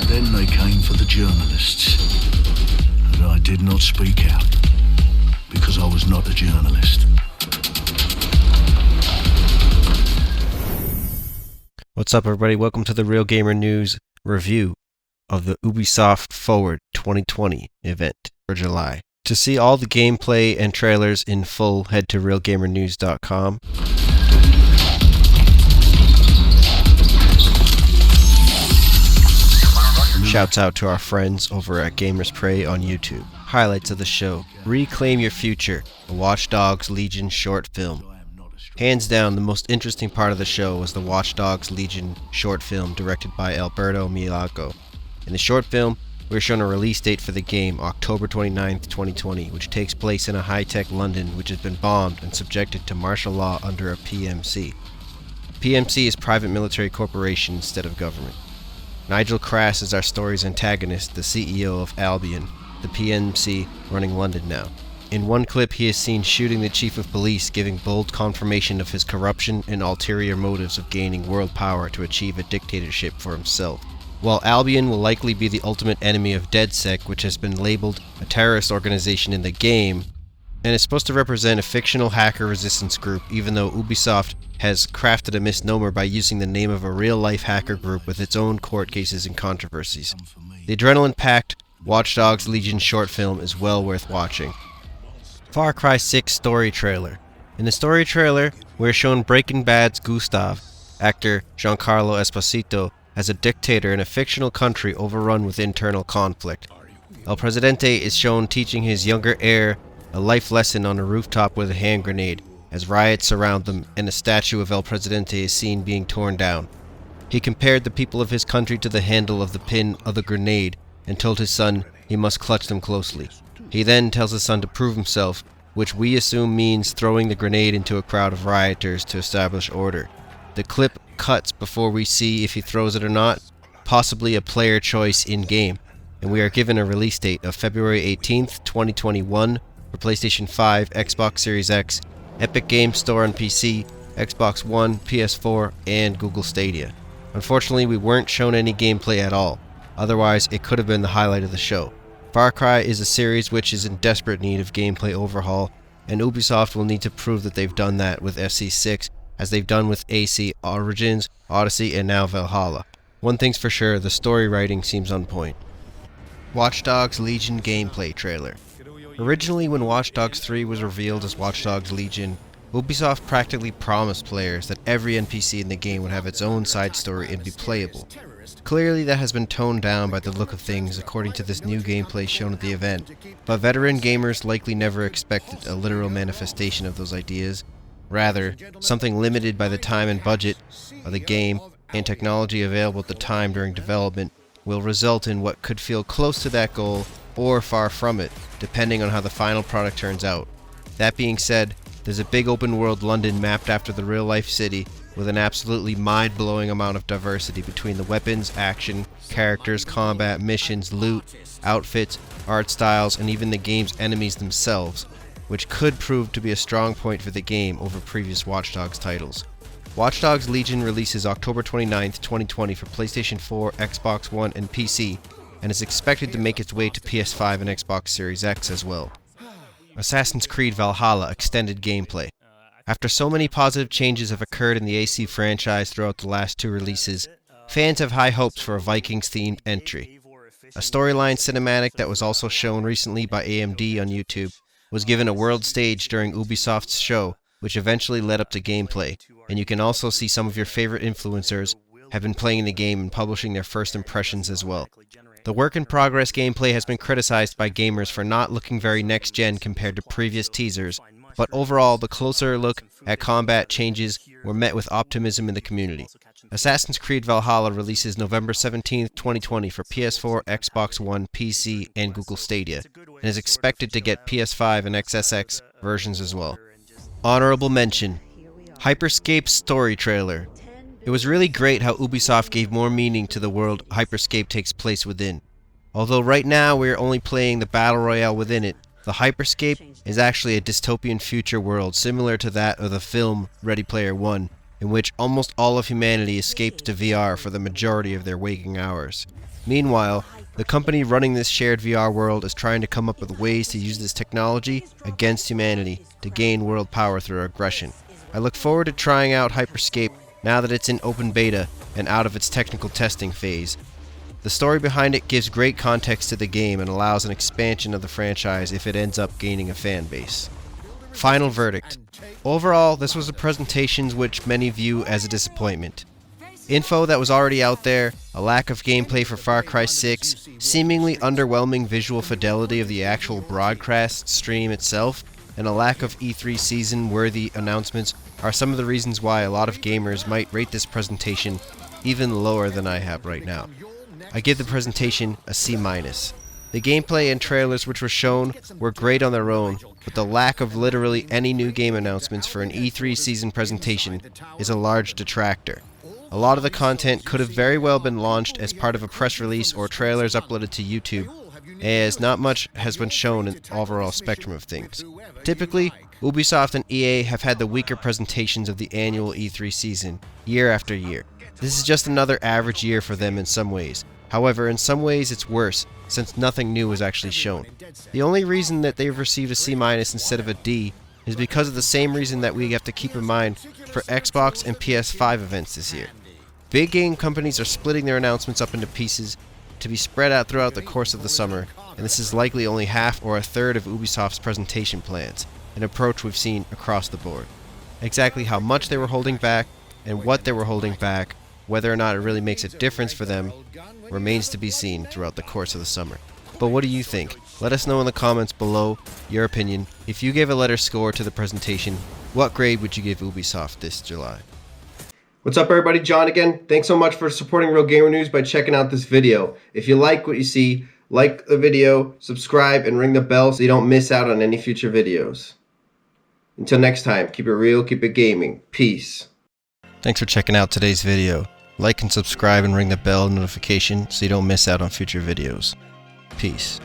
Then they came for the journalists. And I did not speak out, because I was not a journalist. What's up, everybody? Welcome to the RealGamerNewz review of the Ubisoft Forward 2020 event for July. To see all the gameplay and trailers in full, head to RealGamerNewz.com. Shouts out to our friends over at Gamers Prey on YouTube. Highlights of the show: Reclaim Your Future, a Watch Dogs Legion short film. Hands down, the most interesting part of the show was the Watch Dogs Legion short film directed by Alberto Milago. In the short film, we are shown a release date for the game, October 29th, 2020, which takes place in a high-tech London which has been bombed and subjected to martial law under a PMC. PMC is private military corporation instead of government. Nigel Crass is our story's antagonist, the CEO of Albion, the PMC running London now. In one clip, he is seen shooting the chief of police, giving bold confirmation of his corruption and ulterior motives of gaining world power to achieve a dictatorship for himself. While Albion will likely be the ultimate enemy of DedSec, which has been labeled a terrorist organization in the game, and is supposed to represent a fictional hacker resistance group, even though Ubisoft has crafted a misnomer by using the name of a real-life hacker group with its own court cases and controversies. The adrenaline-packed Watch Dogs Legion short film is well worth watching. Far Cry 6 story trailer. In the story trailer, we are shown Breaking Bad's Gustav, actor Giancarlo Esposito, as a dictator in a fictional country overrun with internal conflict. El Presidente is shown teaching his younger heir a life lesson on a rooftop with a hand grenade, as riots surround them and a statue of El Presidente is seen being torn down. He compared the people of his country to the handle of the pin of the grenade and told his son he must clutch them closely. He then tells his son to prove himself, which we assume means throwing the grenade into a crowd of rioters to establish order. The clip cuts before we see if he throws it or not, possibly a player choice in-game, and we are given a release date of February 18th, 2021 for PlayStation 5, Xbox Series X, Epic Games Store on PC, Xbox One, PS4, and Google Stadia. Unfortunately, we weren't shown any gameplay at all, otherwise it could have been the highlight of the show. Far Cry is a series which is in desperate need of gameplay overhaul, and Ubisoft will need to prove that they've done that with FC6, as they've done with AC Origins, Odyssey, and now Valhalla. One thing's for sure, the story writing seems on point. Watch Dogs Legion gameplay trailer. Originally, when Watch Dogs 3 was revealed as Watch Dogs Legion, Ubisoft practically promised players that every NPC in the game would have its own side story and be playable. Clearly that has been toned down by the look of things according to this new gameplay shown at the event, but veteran gamers likely never expected a literal manifestation of those ideas. Rather, something limited by the time and budget of the game and technology available at the time during development will result in what could feel close to that goal or far from it, depending on how the final product turns out. That being said, there's a big open world London mapped after the real-life city with an absolutely mind-blowing amount of diversity between the weapons, action, characters, combat, missions, loot, outfits, art styles, and even the game's enemies themselves, which could prove to be a strong point for the game over previous Watch Dogs titles. Watch Dogs Legion releases October 29th, 2020 for PlayStation 4, Xbox One, and PC, and is expected to make its way to PS5 and Xbox Series X as well. Assassin's Creed Valhalla extended gameplay. After so many positive changes have occurred in the AC franchise throughout the last two releases, fans have high hopes for a Vikings-themed entry. A storyline cinematic that was also shown recently by AMD on YouTube was given a world stage during Ubisoft's show, which eventually led up to gameplay, and you can also see some of your favorite influencers have been playing the game and publishing their first impressions as well. The work-in-progress gameplay has been criticized by gamers for not looking very next-gen compared to previous teasers, but overall, the closer look at combat changes were met with optimism in the community. Assassin's Creed Valhalla releases November 17th, 2020 for PS4, Xbox One, PC, and Google Stadia, and is expected to get PS5 and XSX versions as well. Honorable mention: Hyperscape story trailer. It was really great how Ubisoft gave more meaning to the world Hyperscape takes place within. Although right now we are only playing the Battle Royale within it, the Hyperscape is actually a dystopian future world similar to that of the film Ready Player One, in which almost all of humanity escapes to VR for the majority of their waking hours. Meanwhile, the company running this shared VR world is trying to come up with ways to use this technology against humanity to gain world power through aggression. I look forward to trying out Hyperscape now that it's in open beta and out of its technical testing phase. The story behind it gives great context to the game and allows an expansion of the franchise if it ends up gaining a fan base. Final verdict. Overall, this was a presentation which many view as a disappointment. Info that was already out there, a lack of gameplay for Far Cry 6, seemingly underwhelming visual fidelity of the actual broadcast stream itself, and a lack of E3 season-worthy announcements are some of the reasons why a lot of gamers might rate this presentation even lower than I have right now. I give the presentation a C-. The gameplay and trailers which were shown were great on their own, but the lack of literally any new game announcements for an E3 season presentation is a large detractor. A lot of the content could have very well been launched as part of a press release or trailers uploaded to YouTube, as not much has been shown in the overall spectrum of things. Typically, Ubisoft and EA have had the weaker presentations of the annual E3 season, year after year. This is just another average year for them in some ways. However, in some ways it's worse, since nothing new was actually shown. The only reason that they've received a C- instead of a D is because of the same reason that we have to keep in mind for Xbox and PS5 events this year. Big game companies are splitting their announcements up into pieces to be spread out throughout the course of the summer, and this is likely only half or a third of Ubisoft's presentation plans, an approach we've seen across the board. Exactly how much they were holding back and what they were holding back, whether or not it really makes a difference for them, remains to be seen throughout the course of the summer. But what do you think? Let us know in the comments below your opinion. If you gave a letter score to the presentation, what grade would you give Ubisoft this July? What's up everybody, John again. Thanks so much for supporting RealGamerNewz by checking out this video. If you like what you see, like the video, subscribe, and ring the bell so you don't miss out on any future videos. Until next time, keep it real, keep it gaming. Peace. Thanks for checking out today's video. Like and subscribe and ring the bell notification so you don't miss out on future videos. Peace.